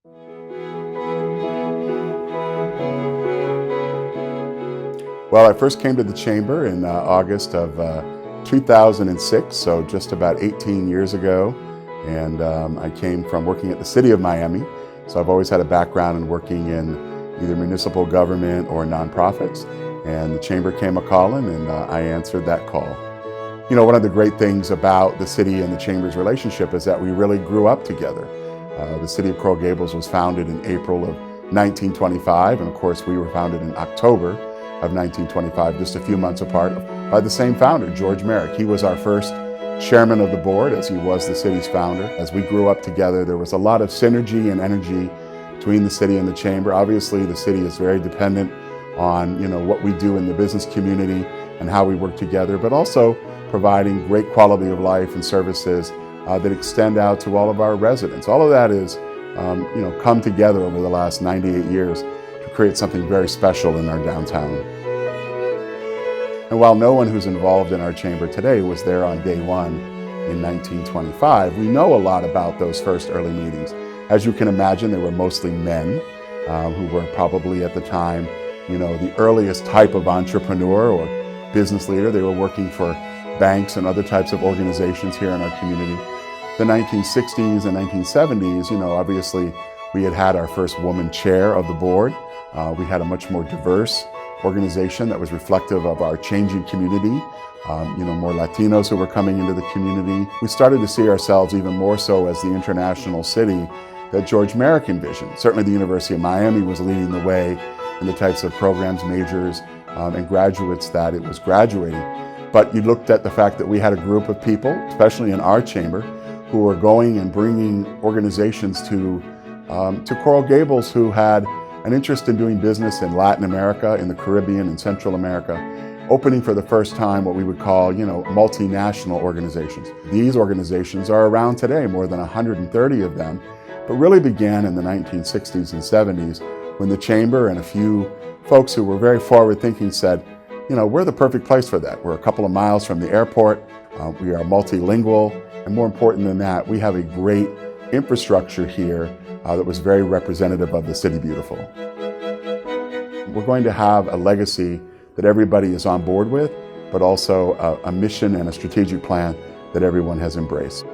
Well, I first came to the Chamber in August of 2006, so just about 18 years ago. And I came from working at the City of Miami. So I've always had a background in working in either municipal government or nonprofits. And the Chamber came a-calling, and I answered that call. You know, one of the great things about the City and the Chamber's relationship is that we really grew up together. The City of Coral Gables was founded in April of 1925, and of course we were founded in October of 1925, just a few months apart, by the same founder, George Merrick. He was our first chairman of the board, as he was the city's founder. As we grew up together, there was a lot of synergy and energy between the city and the Chamber. Obviously, the city is very dependent on, what we do in the business community and how we work together, but also providing great quality of life and services that extend out to all of our residents. All of that is, come together over the last 98 years to create something very special in our downtown. And while no one who's involved in our Chamber today was there on day one in 1925, we know a lot about those first early meetings. As you can imagine, they were mostly men who were probably at the time, the earliest type of entrepreneur or business leader. They were working for banks and other types of organizations here in our community. The 1960s and 1970s, obviously we had our first woman chair of the board. We had a much more diverse organization that was reflective of our changing community, more Latinos who were coming into the community. We started to see ourselves even more so as the international city that George Merrick envisioned. Certainly the University of Miami was leading the way in the types of programs, majors, and graduates that it was graduating. But you looked at the fact that we had a group of people, especially in our chamber, who were going and bringing organizations to Coral Gables who had an interest in doing business in Latin America, in the Caribbean, and Central America, opening for the first time what we would call, multinational organizations. These organizations are around today, more than 130 of them, but really began in the 1960s and 70s when the Chamber and a few folks who were very forward-thinking said, we're the perfect place for that. We're a couple of miles from the airport, we are multilingual, and more important than that, we have a great infrastructure here that was very representative of the CityBeautiful. We're going to have a legacy that everybody is on board with, but also a mission and a strategic plan that everyone has embraced.